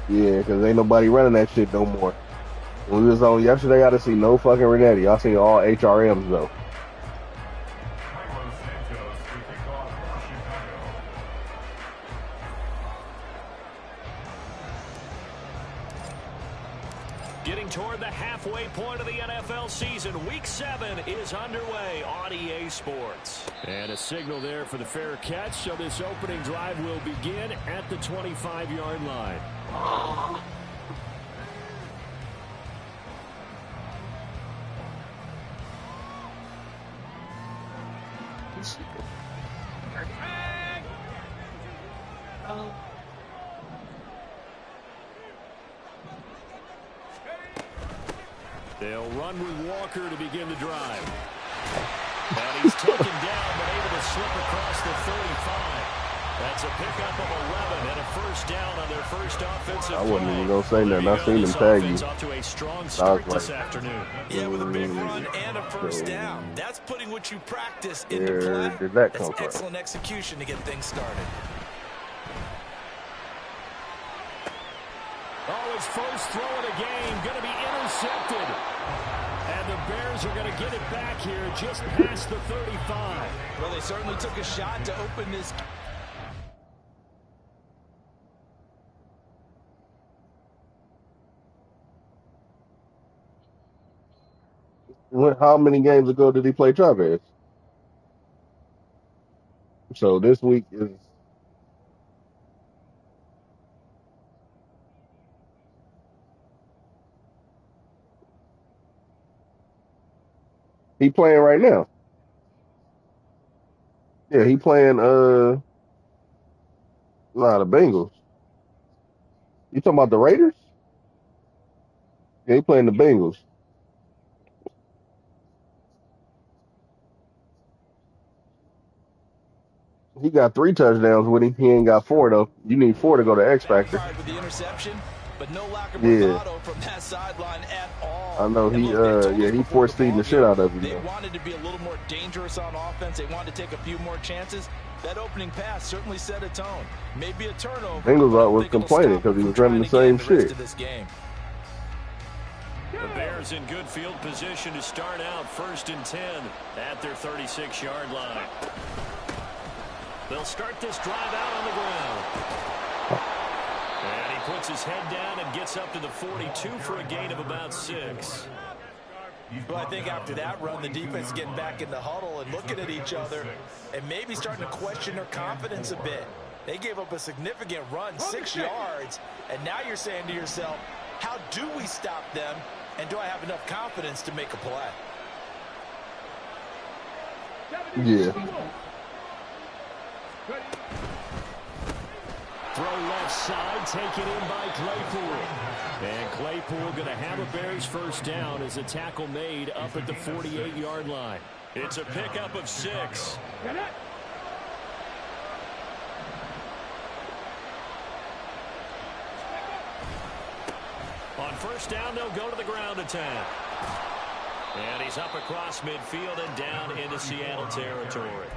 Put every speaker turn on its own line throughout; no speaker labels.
Yeah, because ain't nobody running that shit no more. When we was on yesterday, I didn't see no fucking Renetti. I seen all HRMs though.
Getting toward the halfway point of the NFL season. Week 7 is underway on EA Sports. And a signal there for the fair catch. So this opening drive will begin at the 25-yard line. They'll run with Walker to begin the drive. And he's taken down, but able to slip across the 35. That's a pickup of 11 and a first down on their first offensive
I wasn't
play.
even gonna say nothing. I seen them tag you.
Off to a strong start this
like,
afternoon.
Yeah, with a big run and a first down. That's putting what you practice into
where
play.
did that come
That's
from?
excellent execution to get things started.
Oh, his first throw of the game going to be intercepted. And the Bears are going to get it back here just past the 35.
Well, they certainly took a shot to open this.
How many games ago did he play Chavez? So this week is he playing right now? Yeah, he playing the Bengals. You talking about the Raiders? Yeah, he playing the Bengals. He got 3 touchdowns with him. He ain't got 4 though. You need 4 to go to X Factor.
With the interception, but no lack of
Yeah,
bravado from that sideline at all.
I know
And
he
look,
he force feeding the shit out of you.
They wanted to be a little more dangerous on offense. They wanted to take a few more chances. That opening pass certainly set a tone. Maybe a turnover.
Bengals was complaining because he was running the same shit.
The Bears in good field position to start out 1st and 10 at their 36-yard line. They'll start this drive out on the ground. And he puts his head down and gets up to the 42 for a gain of about 6.
Well, I think after that run, the defense getting back in the huddle and looking at each other and maybe starting to question their confidence a bit. They gave up a significant run, 6 yards, and now you're saying to yourself, how do we stop them, and do I have enough confidence to make a play?
Yeah.
Throw left side, taken in by Claypool. And Claypool going to have a Bears first down as a tackle made up at the 48-yard line. It's a pickup of 6. On first down, they'll go to the ground attack. And he's up across midfield and down into Seattle territory.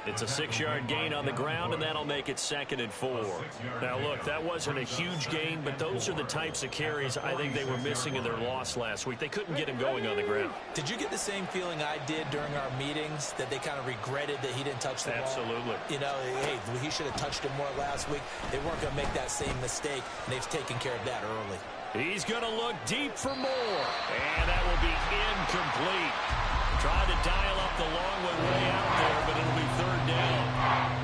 It's a 6-yard gain on the ground, and that'll make it 2nd and 4. Now, look, that wasn't a huge gain, but those are the types of carries I think they were missing in their loss last week. They couldn't get him going on the ground.
Did you get the same feeling I did during our meetings, that they kind of regretted that he didn't touch the ball?
Absolutely.
You know, hey, he should have touched it more last week. They weren't going to make that same mistake, and they've taken care of that early.
He's going to look deep for more, and that will be incomplete. Tried to dial up the long one way out there, but it'll be 3rd down.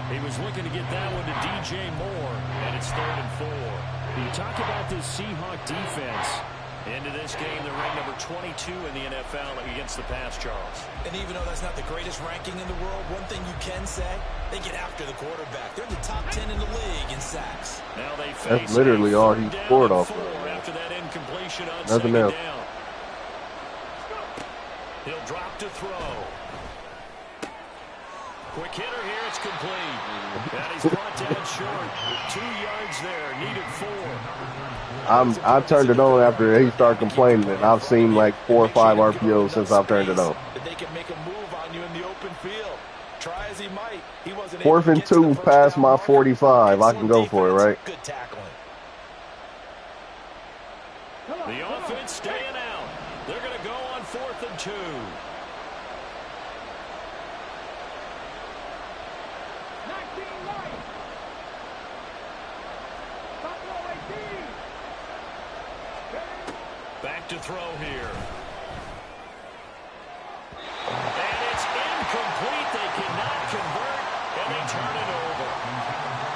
He was looking to get that one to DJ Moore, and it's 3rd and 4. You talk about this Seahawk defense. Into this game, they're ranked number 22 in the NFL against the pass, Charles. And even though that's not the greatest ranking in the world, one thing you can say, they get after the quarterback. They're in the top 10 in the league in sacks. Now they face
That's literally all he scored off of.
After that incompletion on
Nothing else.
down. He'll drop to throw. Quick hitter here, it's complete. And he's brought down short. 2 yards there, needed 4.
I turned it on after he started complaining, and I've seen like 4 or 5 RPOs since I've turned it on.
They can make a move on you in the open field. Try as he might, he wasn't
4th and 2 past my 45. I can go for it, right?
Good tackling.
The offense staying out. They're going to go on 4th and 2. Back to throw here. And it's incomplete. They cannot convert, and they turn it over.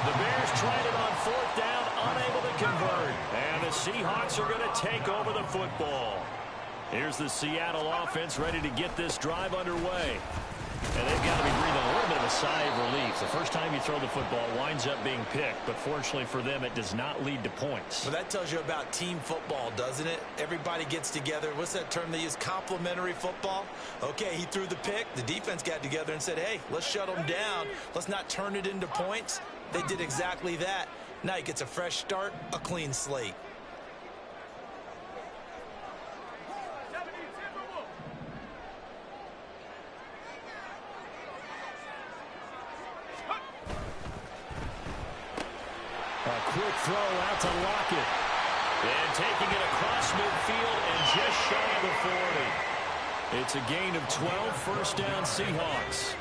The Bears tried it on 4th down, unable to convert. And the Seahawks are going to take over the football. Here's the Seattle offense ready to get this drive underway. And they've got to be breathing a little bit of a sigh of relief. The first time you throw the football, it winds up being picked. But fortunately for them, it does not lead to points.
Well, that tells you about team football, doesn't it? Everybody gets together. What's that term they use? Complementary football? Okay, he threw the pick. The defense got together and said, hey, let's shut them down. Let's not turn it into points. They did exactly that. Now he gets a fresh start, a clean slate.
A quick throw out to Lockett. And taking it across midfield and just shy of the 40. It's a gain of 12, first down Seahawks.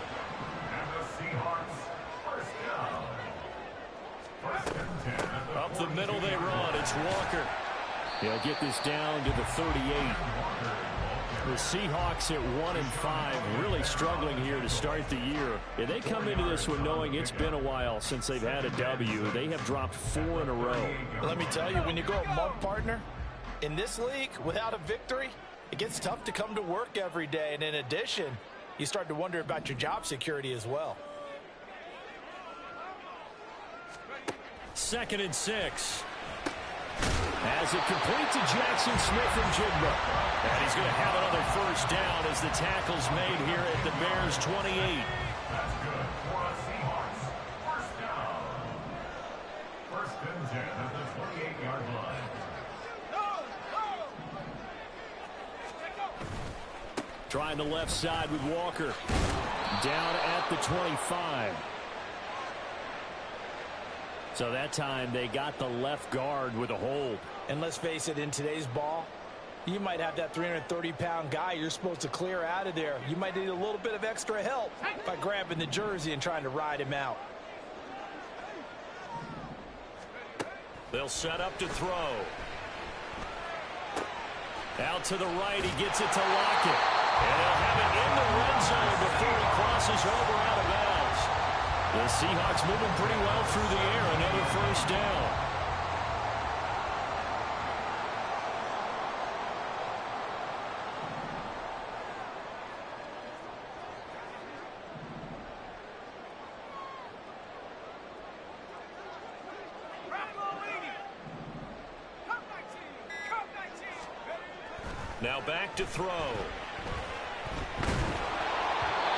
Up the middle they run. It's Walker. He'll get this down to the 38. The Seahawks at 1-5, really struggling here to start the year. And they come into this one knowing it's been a while since they've had a W. They have dropped 4 in a row.
Let me tell you, when you go a month, partner, in this league, without a victory, it gets tough to come to work every day. And in addition, you start to wonder about your job security as well.
2nd and 6. As it complete to Jackson Smith-Njigba. And he's going to have another first down as the tackle's made here at the Bears 28.
That's good for the Seahawks. First down. 1st and 10 at the 28-yard line.
Trying the left side with Walker. Down at the 25. So that time they got the left guard with a hold.
And let's face it, in today's ball, you might have that 330-pound guy you're supposed to clear out of there. You might need a little bit of extra help by grabbing the jersey and trying to ride him out.
They'll set up to throw. Out to the right, he gets it to Lockett. And they'll have it in the red zone before he crosses over out of bounds. The Seahawks moving pretty well through the air. Another first down. Now back to throw.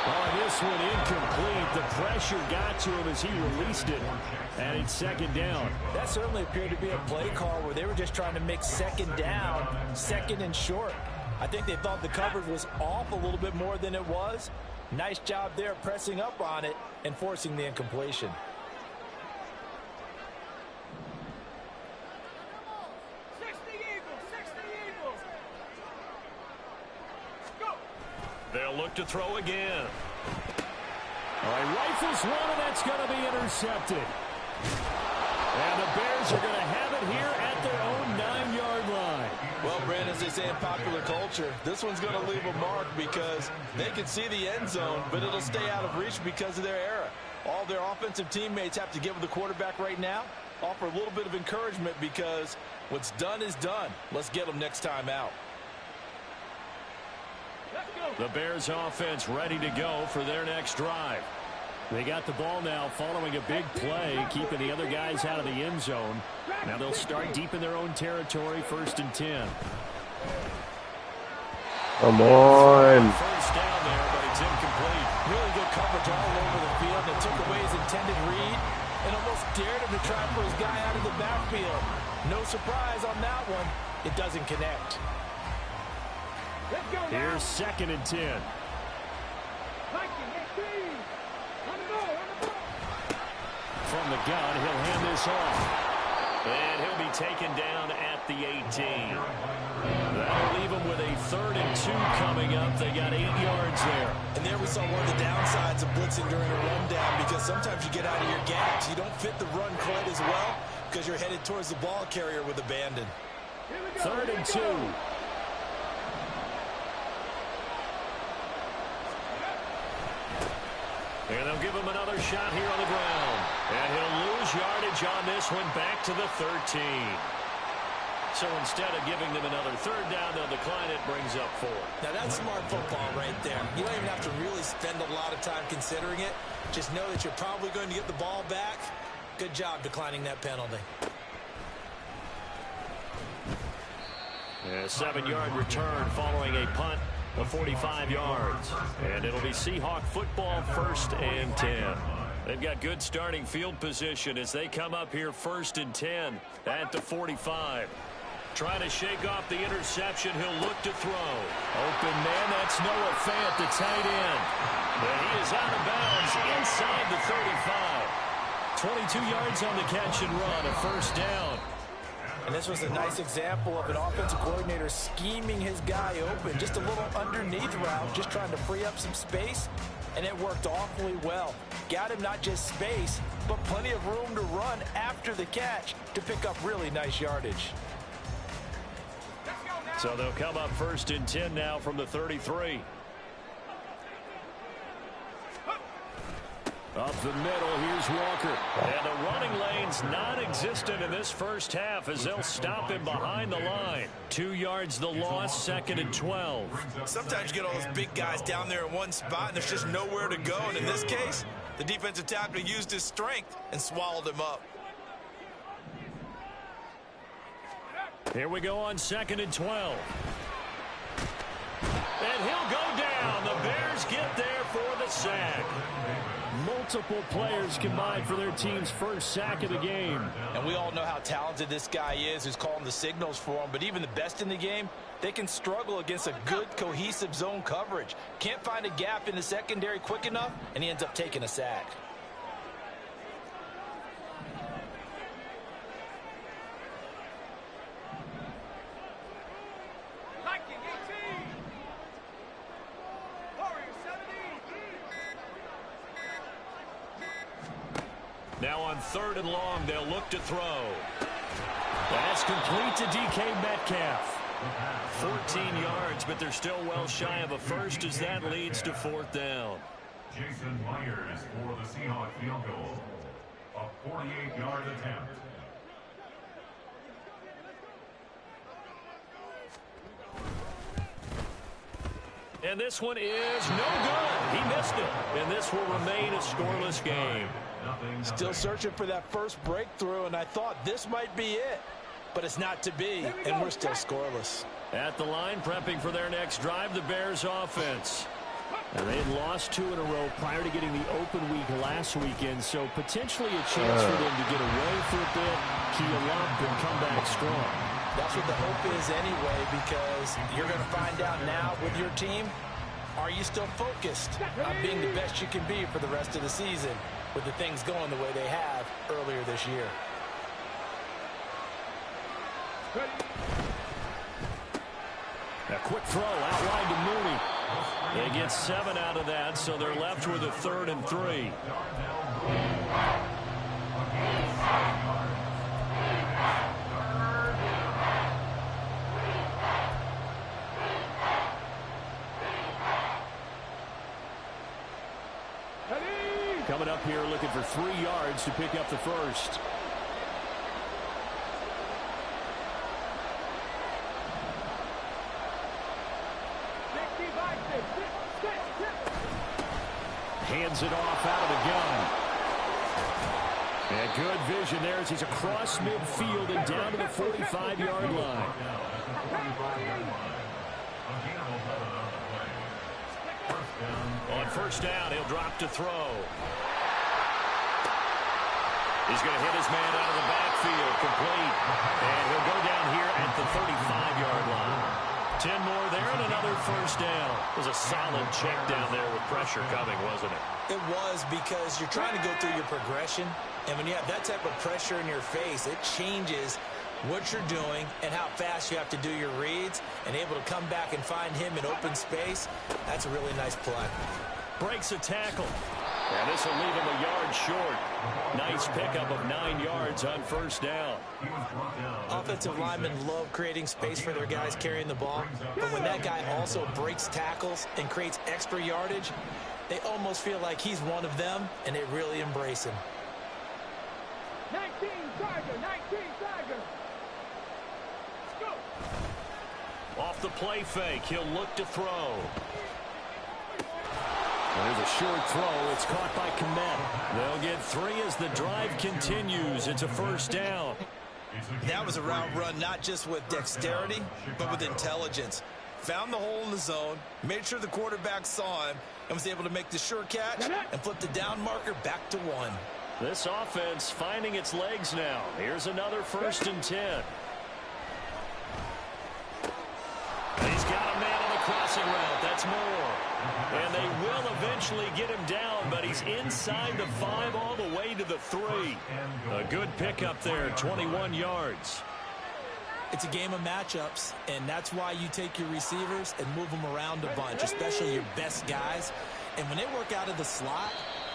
On this one incomplete. The pressure got to him as he released it. And it's 2nd down.
That certainly appeared to be a play call where they were just trying to make 2nd down, 2nd and short. I think they thought the coverage was off a little bit more than it was. Nice job there pressing up on it and forcing the incompletion.
They'll look to throw again. All right, rifles one, and that's going to be intercepted. And the Bears are going to have it here at their own 9-yard line.
Well, Brandon, as they say in popular culture, this one's going to leave a mark because they can see the end zone, but it'll stay out of reach because of their error. All their offensive teammates have to give the quarterback right now, offer a little bit of encouragement because what's done is done. Let's get them next time out.
The Bears offense ready to go for their next drive. They got the ball now following a big play, keeping the other guys out of the end zone. Now they'll start deep in their own territory, 1st and 10.
Come on.
First down there, but it's incomplete.
Really good coverage all over the field that took away his intended read and almost dared him to try for his guy out of the backfield. No surprise on that one. It doesn't connect.
Here's 2nd and 10. From the gun, he'll hand this off. And he'll be taken down at the 18. That'll leave them with a 3rd and 2 coming up. They got 8 yards there.
And there we saw one of the downsides of blitzing during a rundown, because sometimes you get out of your gaps. You don't fit the run quite as well because you're headed towards the ball carrier with abandon.
3rd and 2. And they'll give him another shot here on the ground. And he'll lose yardage on this one, back to the 13. So instead of giving them another 3rd down, they'll decline it, brings up 4.
Now that's smart football right there. You don't even have to really spend a lot of time considering it. Just know that you're probably going to get the ball back. Good job declining that penalty.
A 7-yard return following a punt of 45 yards. And it'll be Seahawk football, 1st and 10. They've got good starting field position as they come up here 1st and 10 at the 45. Trying to shake off the interception. He'll look to throw. Open man, that's Noah Fant, the tight end. And he is out of bounds inside the 35. 22 yards on the catch and run, a 1st down.
And this was a nice example of an offensive coordinator scheming his guy open. Just a little underneath route, just trying to free up some space, and it worked awfully well. Got him not just space, but plenty of room to run after the catch to pick up really nice yardage.
So they'll come up 1st and 10 now from the 33. Up the middle, here's Walker. And the running lane's non-existent in this first half as they'll stop him behind the line. 2 yards the loss, 2nd and 12.
Sometimes you get all those big guys down there in one spot, and there's just nowhere to go. And in this case, the defensive tackle used his strength and swallowed him up.
Here we go on 2nd and 12. And he'll go down. The Bears get there for the sack. Multiple players combined for their team's first sack of the game.
And we all know how talented this guy is who's calling the signals for him. But even the best in the game, they can struggle against a good, cohesive zone coverage. Can't find a gap in the secondary quick enough, and he ends up taking a sack.
Now on 3rd and long, they'll look to throw. That's complete to DK Metcalf. 14 yards, but they're still well shy of a 1st as that leads to 4th down.
Jason Myers for the Seahawks field goal. A 48-yard attempt.
And this one is no good. He missed it. And this will remain a scoreless game.
Still searching for that first breakthrough, and I thought this might be it. But it's not to be, and we're still scoreless.
At the line, prepping for their next drive, the Bears offense. And they had lost 2 in a row prior to getting the open week last weekend, so potentially a chance for them to get away for a bit, keel up, and come back strong.
That's what the hope is anyway, because you're going to find out now with your team, are you still focused on being the best you can be for the rest of the season with the things going the way they have earlier this year?
A quick throw outlined to Mooney. They get 7 out of that, so they're left with a 3rd and 3. Coming up here looking for 3 yards to pick up the 1st. Hands it off out of the gun. And good vision there as he's across midfield and down to the 45-yard line. On 1st down, he'll drop to throw. He's going to hit his man out of the backfield, complete. And he'll go down here at the 35-yard line. 10 more there and another first down. It was a solid check down there with pressure coming, wasn't it?
It was, because you're trying to go through your progression, and when you have that type of pressure in your face, it changes what you're doing and how fast you have to do your reads, and able to come back and find him in open space. That's a really nice play.
Breaks a tackle. And this will leave him a yard short. Nice pickup of 9 yards on first down.
Offensive linemen love creating space for their guys carrying the ball, but when that guy also breaks tackles and creates extra yardage, they almost feel like he's one of them, and they really embrace him.
19 Tiger, 19 Tiger. Let's go.
Off the play fake, he'll look to throw. There's a short throw. It's caught by Kmet. They'll get 3 as the drive continues. It's a first down.
That was a route run, not just with dexterity, but with intelligence. Found the hole in the zone, made sure the quarterback saw him, and was able to make the sure catch and flip the down marker back to 1.
This offense finding its legs now. Here's another 1st and 10. He's got a man on the crossing route. That's Moore. And they will eventually get him down, but he's inside the 5 all the way to the 3. A good pickup there, 21 yards.
It's a game of matchups, and that's why you take your receivers and move them around a bunch, especially your best guys. And when they work out of the slot,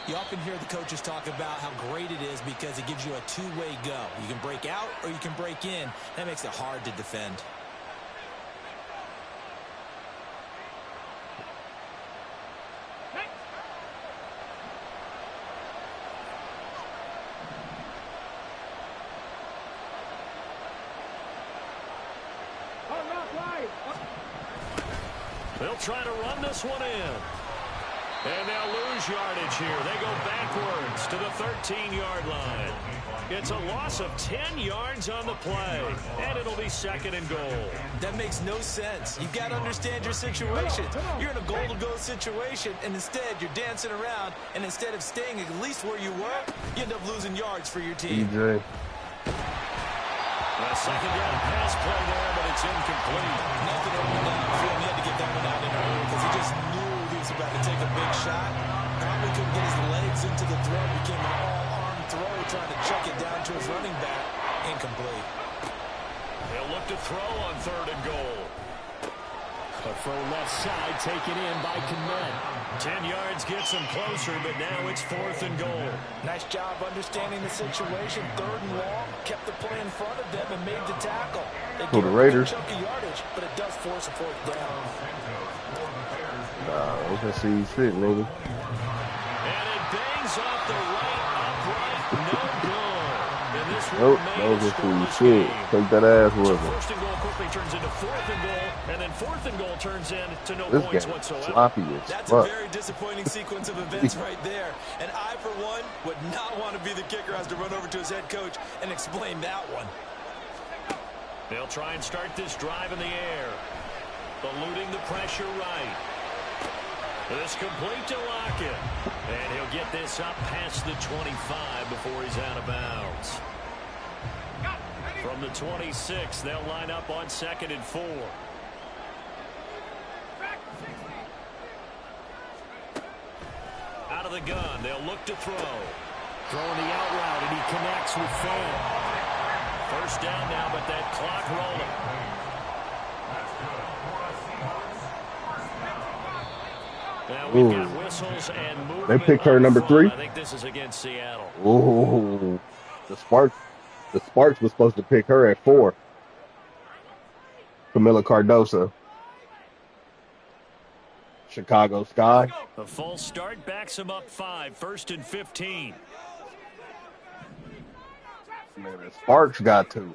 you often hear the coaches talk about how great it is because it gives you a two-way go. You can break out or you can break in. That makes it hard to defend.
They'll try to run this one in. And they'll lose yardage here. They go backwards to the 13-yard line. It's a loss of 10 yards on the play. And it'll be 2nd and goal.
That makes no sense. You've got to understand your situation. You're in a goal-to-go situation, and instead you're dancing around, and instead of staying at least where you were, you end up losing yards for your team.
EJ.
A 2nd down pass play there, but it's incomplete.
Nothing over downfield. He had to get that one out in early because he just knew he was about to take a big shot. Probably couldn't get his legs into the throw. Became an all-arm throw, trying to chuck it down to his running back. Incomplete.
They'll look to throw on 3rd and goal. A throw left side taken in by Kmet. 10 yards gets him closer, but now it's 4th and goal.
Nice job understanding the situation. 3rd and long. Kept the play in front of them and made the tackle. They
For the Raiders.
Chunk of yardage, but it does force a 4th down.
Nah, we can see he's fit, nigga.
And it bangs off the right upright. No good. And this will
Nope,
remain
that was
a
just some
scoreless
shit.
game.
Take that ass with
So
him.
1st and goal quickly turns into 4th and goal, and then 4th and goal turns into no
This
points
game
whatsoever.
sloppy as
That's
fuck.
a very disappointing sequence of events right there. And I, for one, would not want to be the kicker who has to run over to his head coach and explain that one.
They'll try and start this drive in the air. Eluding the pressure right. This complete to Lockett. And he'll get this up past the 25 before he's out of bounds. From the 26, they'll line up on 2nd and 4. Out of the gun, they'll look to throw. Throwing the out route, and he connects with Fan. First down now, but that clock rolling. Now we've got whistles and movement.
They picked her number 3?
I think this is against Seattle.
Ooh, the Sparks was supposed to pick her at 4. Camila Cardoso. Chicago Sky.
The false start backs him up 5. 1st and 15.
Man, the Sparks got 2.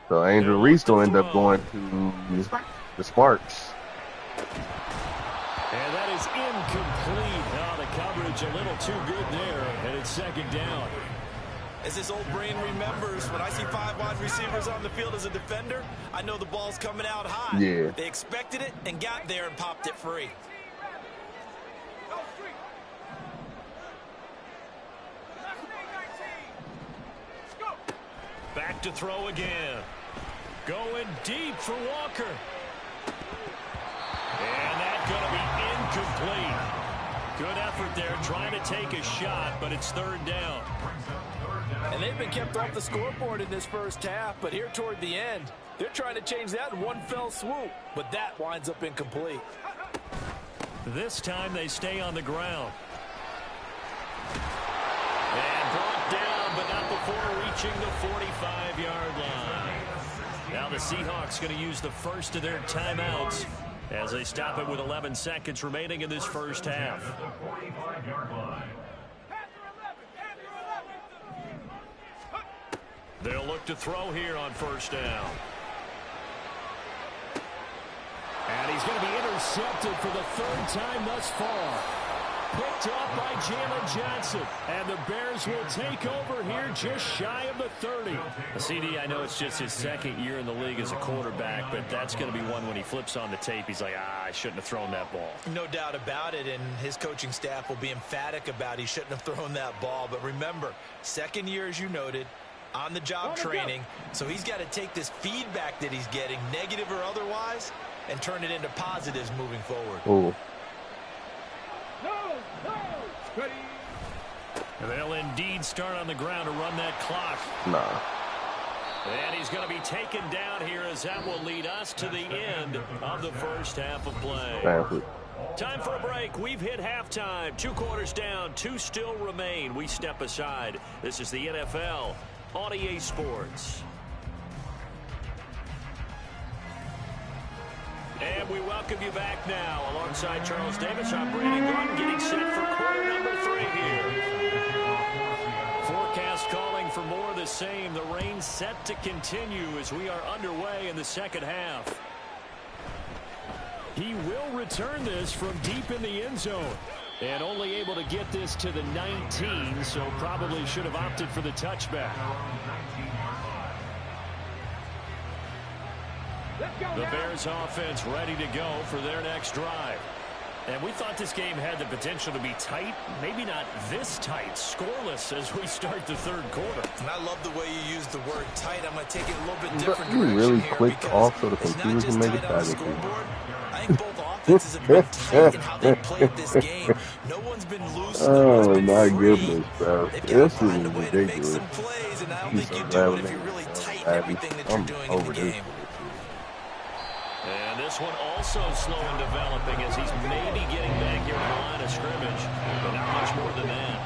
So Angel Reese will end up going to the Sparks.
And that is incomplete. Oh, the coverage a little too good there, and it's 2nd down.
As this old brain remembers, when I see 5 wide receivers on the field as a defender, I know the ball's coming out high.
Yeah.
They expected it and got there and popped it free.
Back to throw again. Going deep for Walker. And that's going to be incomplete. Good effort there trying to take a shot, but it's third down.
And they've been kept off the scoreboard in this first half, but here toward the end, they're trying to change that in one fell swoop, but that winds up incomplete.
This time they stay on the ground. And brought down, but not before reaching the 45-yard line. Now the Seahawks going to use the first of their timeouts as they stop it with 11 seconds remaining in this first half. They'll look to throw here on first down. And he's going to be intercepted for the third time thus far. Picked up by Jalen Johnson. And the Bears will take over here just shy of the 30. CD, I know it's just his second year in the league as a quarterback, but that's going to be one when he flips on the tape. He's like, I shouldn't have thrown that ball.
No doubt about it, and his coaching staff will be emphatic about he shouldn't have thrown that ball. But remember, second year, as you noted, on-the-job training, so he's got to take this feedback that he's getting, negative or otherwise, and turn it into positives moving forward.
Ooh.
And they'll indeed start on the ground to run that clock.
Nah.
And he's going to be taken down here as that will lead us to the end of the first half of play. Time for a break. We've hit halftime. 2 quarters down, 2 still remain. We step aside. This is the NFL on EA Sports. And we welcome you back now. Alongside Charles Davis, I'm Brandon Gordon, getting set for quarter number 3 here. Forecast calling for more of the same. The rain set to continue as we are underway in the second half. He will return this from deep in the end zone. And only able to get this to the 19, so probably should have opted for the touchback. The Bears offense ready to go for their next drive. And we thought this game had the potential to be tight, maybe not this tight, scoreless as we start the third quarter.
And I love the way you use the word tight. I'm going to take it a little bit different
You
direction
really
here
clicked off so the computer can make it
on the
better.
scoreboard. I think both offenses have been tight in how they played this game. No one's been loose. No one's
Oh
been
my
free.
goodness, bro.
They've got
This
to
is
find a way to make
ridiculous.
some plays, and I don't
He's
think you
so
do it if
bad.
you really tighten everything that you're doing in the game.
And this one also slow in developing as he's maybe getting back here to the line of scrimmage, but not much more than that.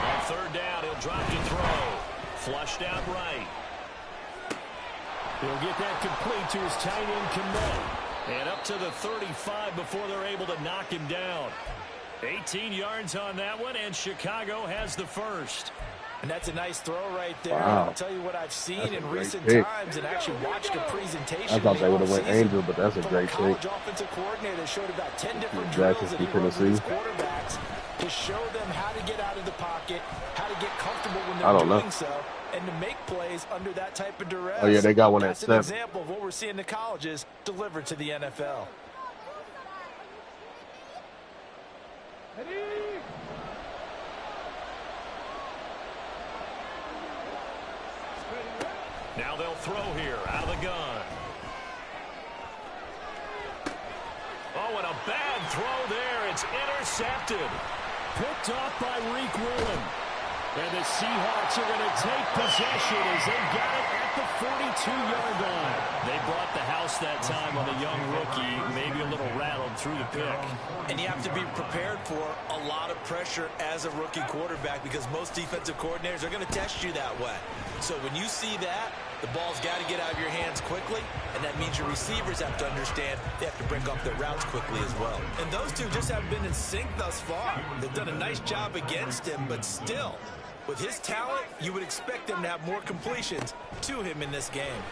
On third down, he'll drop to throw. Flushed out right. He'll get that complete to his tight end, Kmet. And up to the 35 before they're able to knock him down. 18 yards on that one, and Chicago has the first.
And that's a nice throw right there.
Wow.
I'll tell you what I've seen
That's a
in
great
recent
pick.
times and actually watched a presentation.
I thought they would have went
offseason
Angel, but that's a
from
great
college
pick.
offensive coordinator showed about 10 different
Jackson,
drills that he
Tennessee.
runs with his quarterbacks to show them how to get out of the pocket, how to get comfortable when
I
they're
don't know.
doing so, and to make plays under that type of duress.
Oh, yeah, they got one at
That's an
7.
example of what we're seeing in the colleges delivered to the NFL.
Now they'll throw here out of the gun. Oh, and a bad throw there. It's intercepted. Picked off by Reek Willen. And the Seahawks are going to take possession as they got it at the 42-yard line. They brought the house that time on the young rookie, maybe a little rattled through the pick.
And you have to be prepared for a lot of pressure as a rookie quarterback because most defensive coordinators are going to test you that way. So when you see that, the ball's got to get out of your hands quickly, and that means your receivers have to understand they have to break off their routes quickly as well. And those two just haven't been in sync thus far. They've done a nice job against him, but still, with his talent, you would expect them to have more completions to him in this game.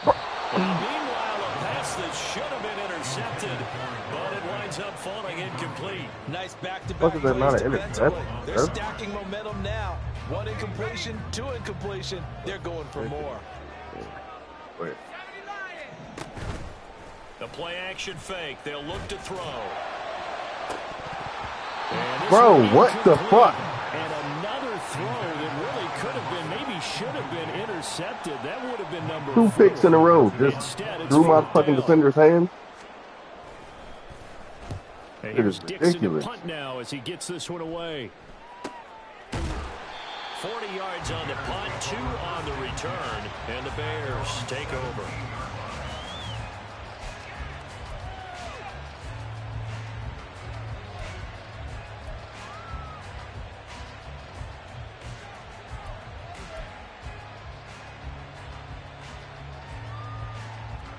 Meanwhile, a pass that should have been intercepted, but it winds up falling incomplete.
Nice back-to-back
What is that, not
plays
an
defensively.
interception,
They're
sir?
stacking momentum now. 1 incompletion, 2 incompletion. They're going for more.
Wait.
The play action fake. They'll look to throw.
Bro, what the fuck?
And another throw that really could have been, maybe should have been intercepted. That would have been number
2 picks in a row. Just
Instead, it's
through my
fourth
fucking
down.
defender's hands.
And
It
here's
is
Dixon to
ridiculous.
punt now as he gets this one away. 40 yards on the punt, 2 on the return, and the Bears take over.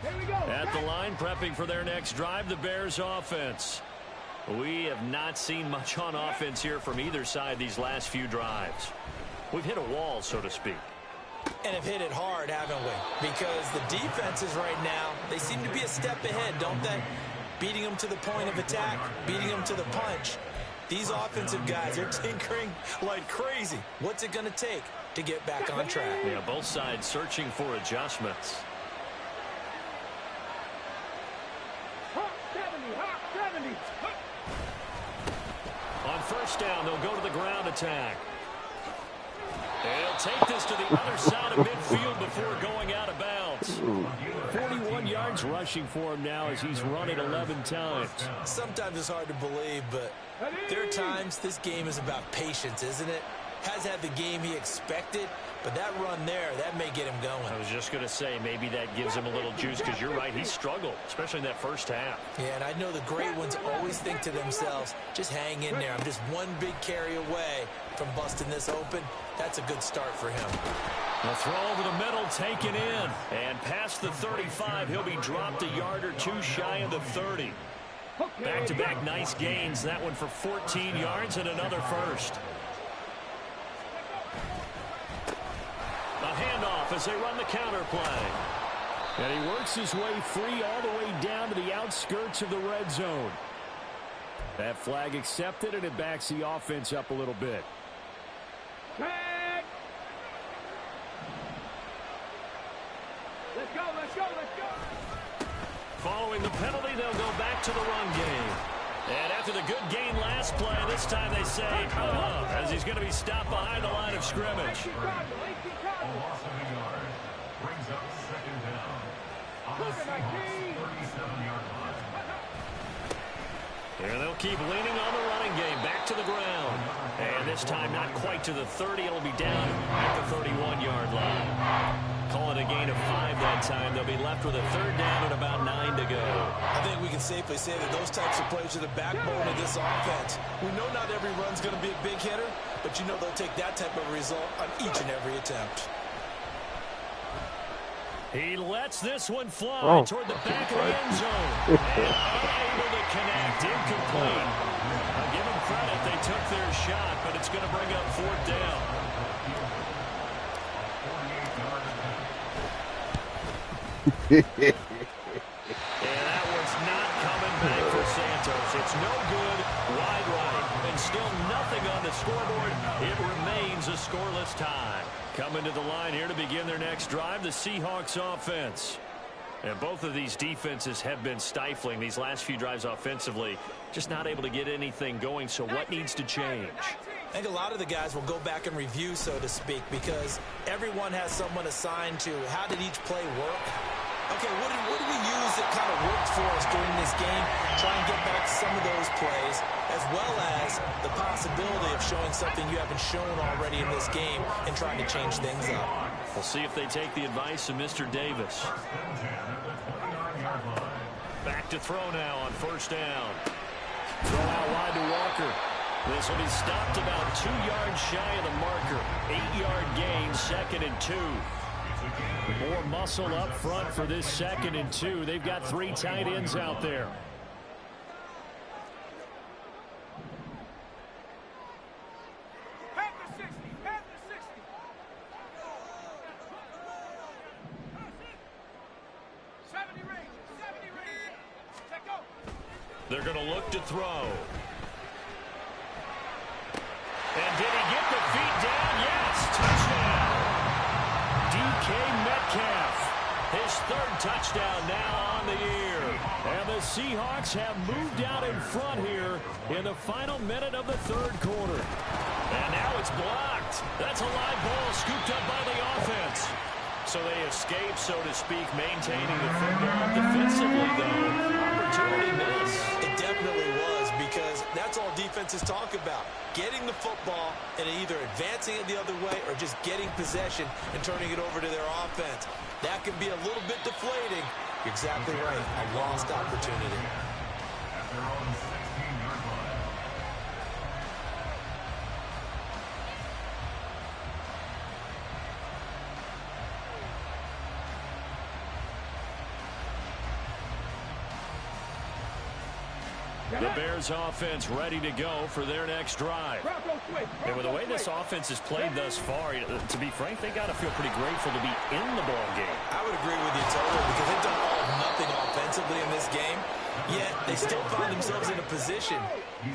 Here we go.
At the line, prepping for their next drive, the Bears offense. We have not seen much on offense here from either side these last few drives. We've hit a wall, so to speak.
And have hit it hard, haven't we? Because the defenses right now, they seem to be a step ahead, don't they? Beating them to the point of attack, beating them to the punch. These offensive guys are tinkering like crazy. What's it going to take to get back on track?
Yeah, both sides searching for adjustments.
Hawk 70, Hawk 70.
On first down, they'll go to the ground attack. They'll take this to the other side of midfield before going out of bounds. 41 yards rushing for him now as he's run it 11 times.
Sometimes it's hard to believe, but there are times this game is about patience, isn't it? Has had the game he expected, but that run there, that may get him going.
I was just going to say, maybe that gives him a little juice because you're right, he struggled, especially in that first half.
Yeah, and I know the great ones always think to themselves, just hang in there. I'm just one big carry away from busting this open. That's a good start for him.
The throw over the middle, taken in. And past the 35, he'll be dropped a yard or 2 shy of the 30. Back-to-back nice gains. That one for 14 yards and another first. A handoff as they run the counter play. And he works his way free all the way down to the outskirts of the red zone. That flag accepted, and it backs the offense up a little bit.
Tag. Let's go, let's go, let's go.
Following the penalty, they'll go back to the run game. And after the good gain last play, this time they say, as he's going to be stopped behind the line of scrimmage.
18 Cardinal, 18 Cardinal.
Loss of a yard. Brings up second down. On the
Look at my
Seahawks'
team.
37-yard line.
And they'll keep leaning on the running game, back to the ground. And this time not quite to the 30, it'll be down at the 31-yard line. Call it a gain of 5 that time. They'll be left with a third down and about 9 to go.
I think we can safely say that those types of plays are the backbone of this offense. We know not every run's going to be a big hitter, but you know they'll take that type of result on each and every attempt.
He lets this one fly toward the back of the end zone. And unable to connect, incomplete. I'll give them credit, they took their shot, but it's going to bring up 4th down. And that one's not coming back for Santos. It's no good, wide right. And still nothing on the scoreboard. It remains a scoreless tie. Coming to the line here to begin their next drive, the Seahawks offense. And both of these defenses have been stifling these last few drives offensively. Just not able to get anything going, so what needs to change?
I think a lot of the guys will go back and review, so to speak, because everyone has someone assigned to how did each play work. Okay, what did we use that kind of worked for us during this game? Try and get back some of those plays, as well as the possibility of showing something you haven't shown already in this game and trying to change things up.
We'll see if they take the advice of Mr. Davis. Back to throw now on first down. Throw out wide to Walker. This will be stopped about 2 yards shy of the marker. 8-yard gain, 2nd and 2. More muscle up front for this 2nd and 2. They've got 3 tight ends out there.
Head to 60, head to 60. 70 range, 70 range. Check go.
They're going to look to throw. And did he get the feet down? Yes, touchdown. DK Metcalf. His third touchdown now on the year. And the Seahawks have moved out in front here in the final minute of the third quarter. And now it's blocked. That's a live ball scooped up by the offense. So they escape, so to speak, maintaining the football. Defensively, though, opportunity missed.
It definitely was, because that's all defenses talk about. Getting the football and either advancing it the other way or just getting possession and turning it over to their offense. That can be a little bit deflating. You're exactly right. A lost opportunity.
At their own 16-yard line.
The Bears offense ready to go for their next drive. And with the way this offense has played thus far, to be frank, they got to feel pretty grateful to be in the ball game.
I would agree with you totally, because they've done all or nothing offensively in this game, yet they still find themselves in a position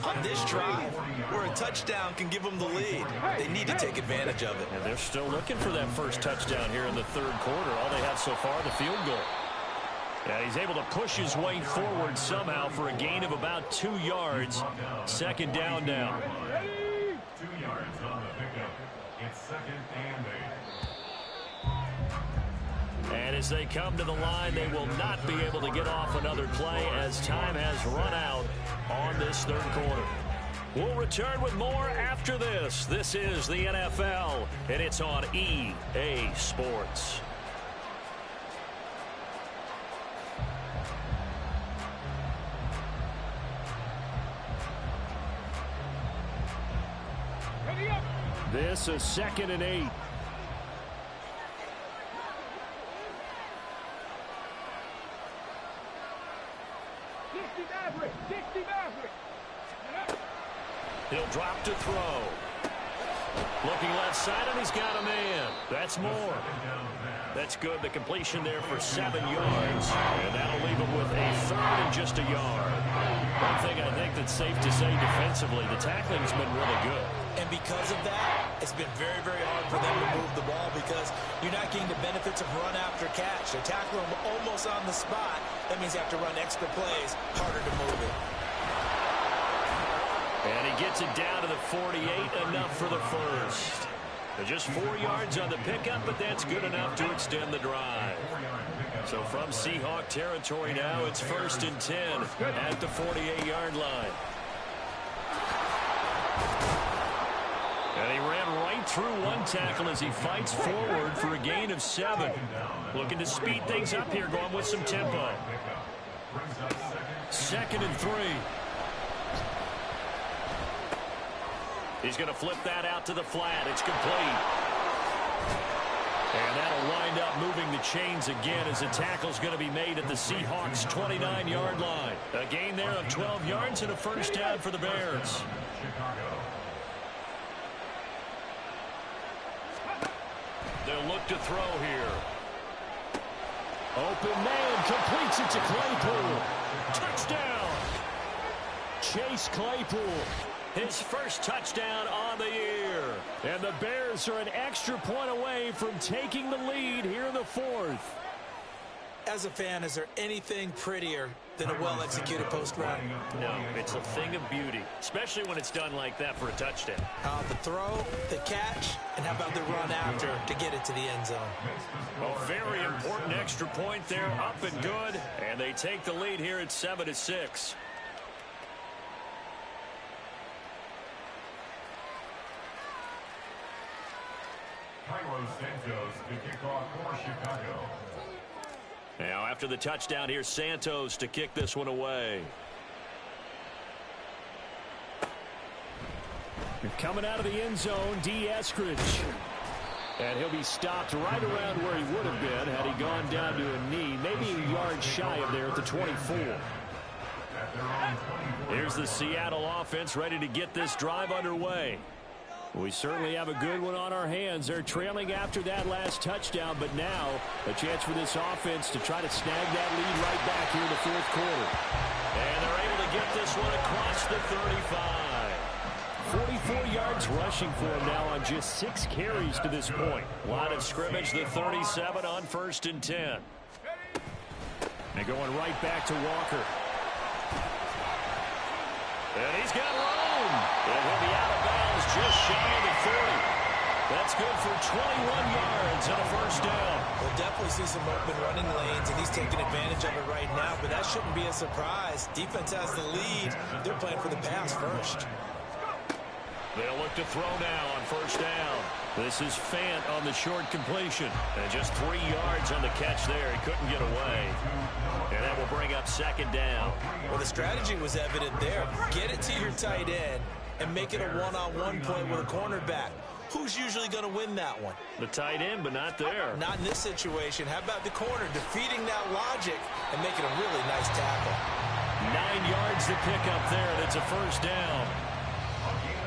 on this drive where a touchdown can give them the lead. They need to take advantage of it.
And they're still looking for that first touchdown here in the third quarter. All they have so far, the field goal. And he's able to push his way forward somehow for a gain of about 2 yards. Second down now.
2 yards on the pickup. It's second and 8.
And as they come to the line, they will not be able to get off another play as time has run out on this third quarter. We'll return with more after this. This is the NFL, and it's on EA Sports. This is second and 8. He'll drop to throw. Looking left side, and he's got a man. That's Moore. That's good. The completion there for 7 yards. And that'll leave him with a third and just a yard. One thing I think that's safe to say defensively, the tackling's been really good.
And because of that, it's been very, very hard for them to move the ball, because you're not getting the benefits of run after catch. They're tackling them almost on the spot. That means you have to run extra plays, harder to move it.
And he gets it down to the 48, enough for the first. Just 4 yards on the pickup, but that's good enough to extend the drive. So from Seahawk territory now, it's 1st and 10 at the 48-yard line. And he ran right through one tackle as he fights forward for a gain of 7. Looking to speed things up here, going with some tempo. 2nd and 3. He's going to flip that out to the flat. It's complete. And that'll wind up moving the chains again as the tackle's going to be made at the Seahawks' 29-yard line. A gain there of 12 yards and a first down for the Bears. They'll look to throw here. Open man, completes it to Claypool. Touchdown! Chase Claypool. His first touchdown on the year. And the Bears are an extra point away from taking the lead here in the fourth.
As a fan, is there anything prettier than a well-executed post route?
No, it's a thing of beauty, especially when it's done like that for a touchdown.
The throw, the catch, and how about the run after to get it to the end zone?
A very important extra point there, up and good. And they take the lead here at 7-6.
Cairo Santos to kick off for Chicago.
Now after the touchdown, here's Santos to kick this one away. Coming out of the end zone, D. Eskridge. And he'll be stopped right around where he would have been had he gone down to a knee, maybe a yard shy of there at the 24. Here's the Seattle offense ready to get this drive underway. We certainly have a good one on our hands. They're trailing after that last touchdown, but now a chance for this offense to try to snag that lead right back here in the fourth quarter. And they're able to get this one across the 35. 44 yards rushing for him now on just 6 carries to this point. Line of scrimmage, the 37 on 1st and 10. And going right back to Walker. And he's got room. And he'll be out of bounds just shy of the 30. That's good for 21 yards and a first down.
We'll definitely see some open running lanes, and he's taking advantage of it right now, but that shouldn't be a surprise. Defense has the lead. They're playing for the pass first.
They'll look to throw now on first down. This is Fant on the short completion. And just 3 yards on the catch there. He couldn't get away. And that will bring up second down.
Well, the strategy was evident there. Get it to your tight end and make it a one-on-one play with a cornerback. Who's usually going to win that one?
The tight end, but not there.
Not in this situation. How about the corner defeating that logic and making a really nice tackle?
9 yards to pick up there, and it's a first down.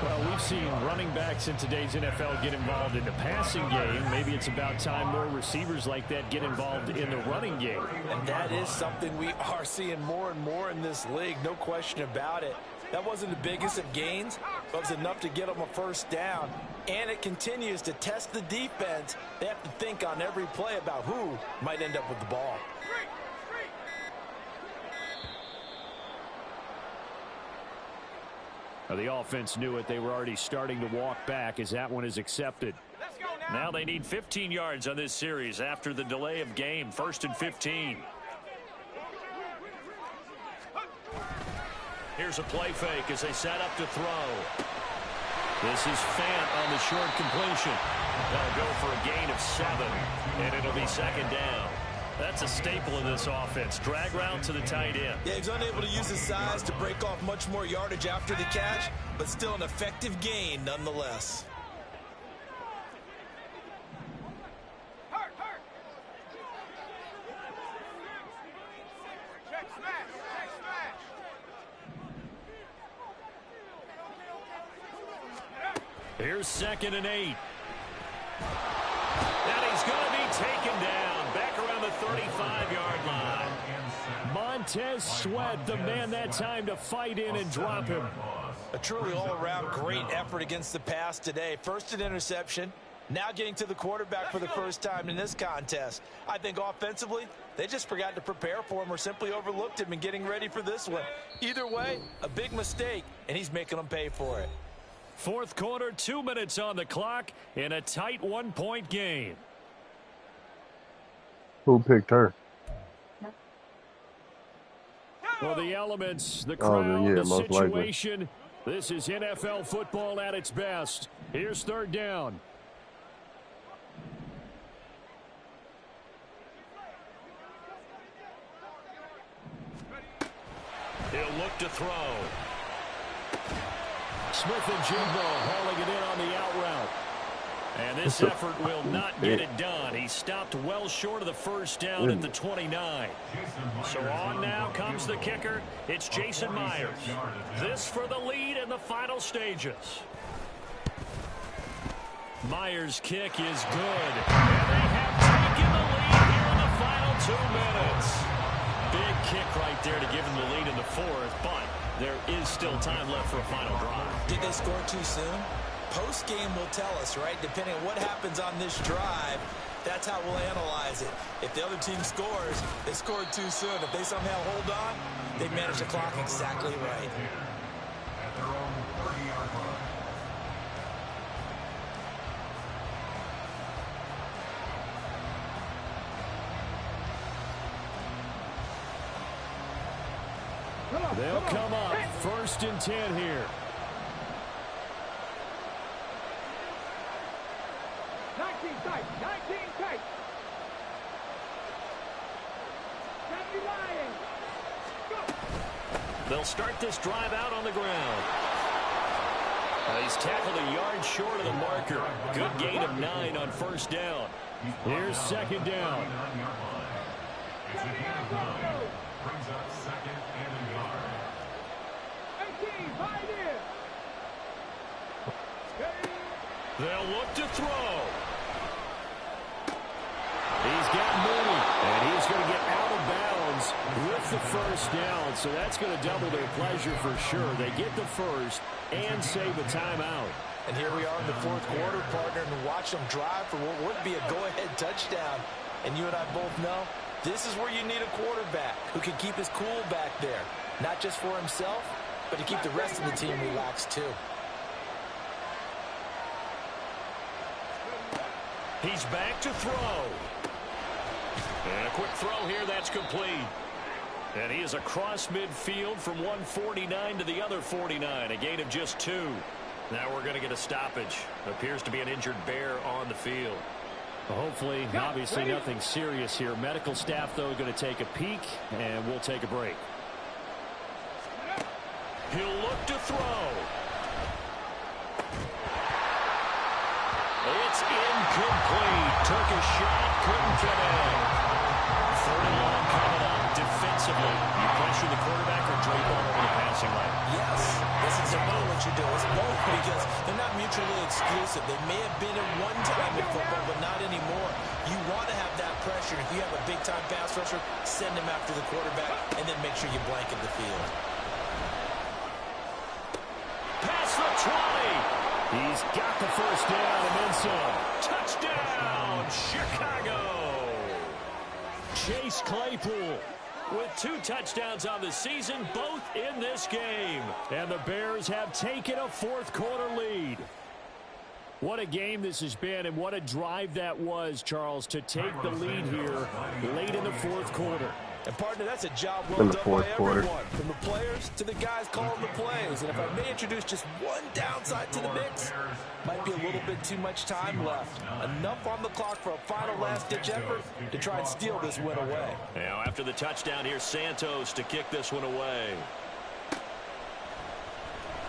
Well, we've seen running backs in today's NFL get involved in the passing game. Maybe it's about time more receivers like that get involved in the running game.
And that is something we are seeing more and more in this league, no question about it. That wasn't the biggest of gains, but it was enough to get them a first down. And it continues to test the defense. They have to think on every play about who might end up with the ball.
Now, the offense knew it. They were already starting to walk back as that one is accepted.
Now they need 15 yards on this series after the delay of game. 1st and 15. Here's a play fake as they set up to throw. This is Fant on the short completion. They'll go for a gain of 7, and it'll be second down. That's a staple in this offense. Drag route to the tight end.
Yeah, he's unable to use his size to break off much more yardage after the catch, but still an effective gain nonetheless.
Check smash. Check smash.
Here's 2nd and 8. And he's going to be taken down back around the 35-yard line.
Montez Sweat, the man that time to fight in and drop him.
A truly all-around great effort against the pass today. First an interception, now getting to the quarterback for the first time in this contest. I think offensively, they just forgot to prepare for him or simply overlooked him in getting ready for this one. Either way, a big mistake, and he's making them pay for it.
4th quarter, 2 minutes on the clock in a tight 1-point game.
Who picked her?
Well, the elements, the crowd,
yeah,
the
most likely.
situation. This is NFL football at its best. Here's 3rd down.
He'll look to throw.
Smith and Jimbo hauling it in on the out route.
And this effort will not get it done. He stopped well short of the first down at the 29. So on now comes the kicker. It's Jason Myers. This for the lead in the final stages. Myers' kick is good. And they have taken the lead here in the final 2 minutes. Big kick right there to give them the lead in the 4th, but there is still time left for a final drive.
Did they score too soon? Post-game will tell us, right? Depending on what happens on this drive, that's how we'll analyze it. If the other team scores, they scored too soon. If they somehow hold on, they manage the clock exactly right.
At their own 30-yard line.
They'll come up 1st and 10 here.
19 tight. 19 tight. 70 Lions. Go.
They'll start this drive out on the ground. He's tackled a yard short of the marker. Good gain of 9 on first down.
Here's 2nd down.
It's a gain of 9. Brings up 2nd and a yard.
18, right in.
They'll look to throw.
He's got Mooney, and he's going to get out of bounds with the first down. So that's going to double their pleasure for sure. They get the first and save a timeout.
And here we are in the 4th quarter, partner, and watch them drive for what would be a go-ahead touchdown. And you and I both know This is where you need a quarterback who can keep his cool back there. Not just for himself, but to keep the rest of the team relaxed too.
He's back to throw. And a quick throw here, that's complete. And he is across midfield from 149 to the other 49, a gain of just 2. Now we're going to get a stoppage. Appears to be an injured Bear on the field.
Well, hopefully, obviously nothing serious here. Medical staff, though, going to take a peek, and we'll take a break.
He'll look to throw. It's incomplete. Took a shot, couldn't get in. Third and long coming up defensively. You pressure the quarterback or drape all over the passing lane?
Yes, that's exactly what you do. It's both because they're not mutually exclusive. They may have been at one time in football, but not anymore. You want to have that pressure. If you have a big-time pass rusher, send him after the quarterback, and then make sure you blanket the field.
Past the 20.
He's got the first down and then some.
Touchdown, Chicago.
Chase Claypool
With 2 touchdowns on the season, both in this game.
And the Bears have taken a fourth-quarter lead. What a game this has been, and what a drive that was, Charles, to take the lead here late in the fourth quarter.
And, partner, that's a job well done by everyone, from the players to the guys calling the plays. And if I may introduce just one downside to the mix, might be a little bit too much time left. Enough on the clock for a final last-ditch effort to try and steal this win away.
Now, after the touchdown, here's Santos to kick this one away.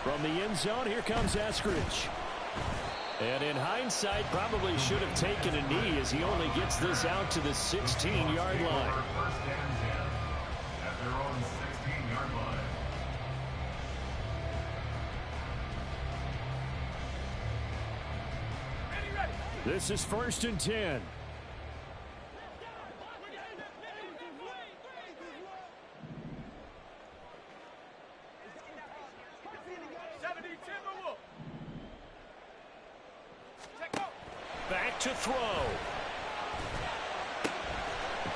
From the end zone, here comes Eskridge. And in hindsight, probably should have taken a knee as he only gets this out to the 16-yard line.
At their own 16-yard line.
This is 1st and 10.
Back to throw.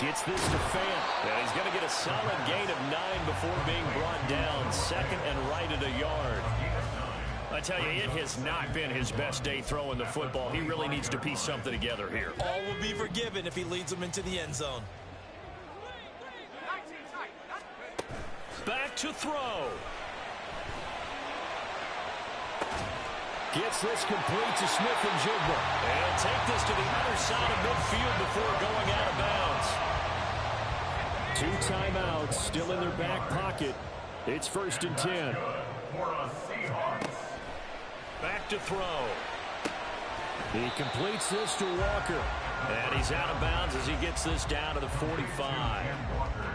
Gets this to Fant.
And he's going to get a solid gain of 9 before being brought down. Second and right at a yard. I tell you, it has not been his best day throwing the football. He really needs to piece something together here.
All will be forgiven if he leads them into the end zone.
Back to throw.
Gets this complete to Smith-Njigba.
And take this to the other side of midfield before going out of bounds.
2 timeouts still in their back pocket. It's 1st and 10.
Back to throw.
He completes this to Walker.
And he's out of bounds as he gets this down to the 45.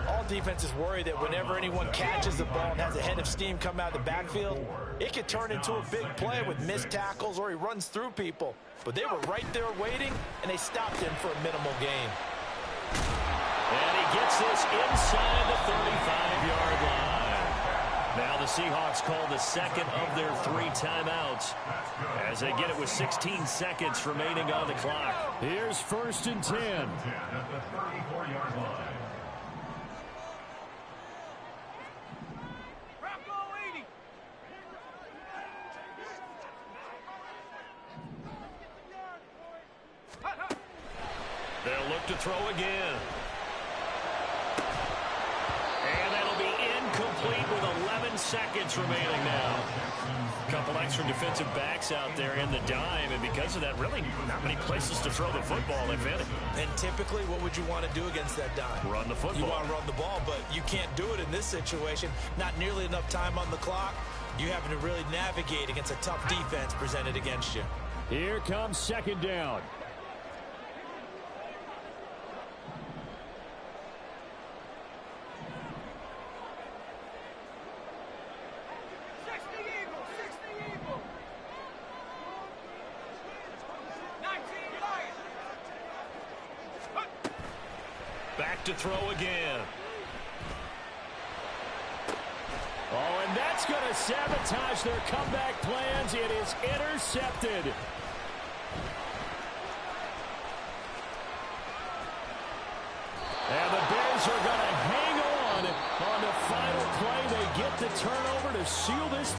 All defenses worry that whenever anyone catches the ball and has a head of steam come out of the backfield, it could turn into a big play with missed tackles or he runs through people. But they were right there waiting, and they stopped him for a minimal gain.
And he gets this inside the 35-yard line. Now the Seahawks call the second of their 3 timeouts as they get it with 16 seconds remaining on the clock.
Here's 1st and 10.
At the 34-yard line.
They'll look to throw again. And that'll be incomplete with 11 seconds remaining now. A couple extra defensive backs out there in the dime, and because of that, really not many places to throw the football, if any.
And typically, what would you want to do against that dime?
Run the football.
You want to run the ball, but you can't do it in this situation. Not nearly enough time on the clock. You having to really navigate against a tough defense presented against you.
Here comes 2nd down.
Back to throw again.
Oh, and that's going to sabotage their comeback plans. It is intercepted. And the the turnover to seal this.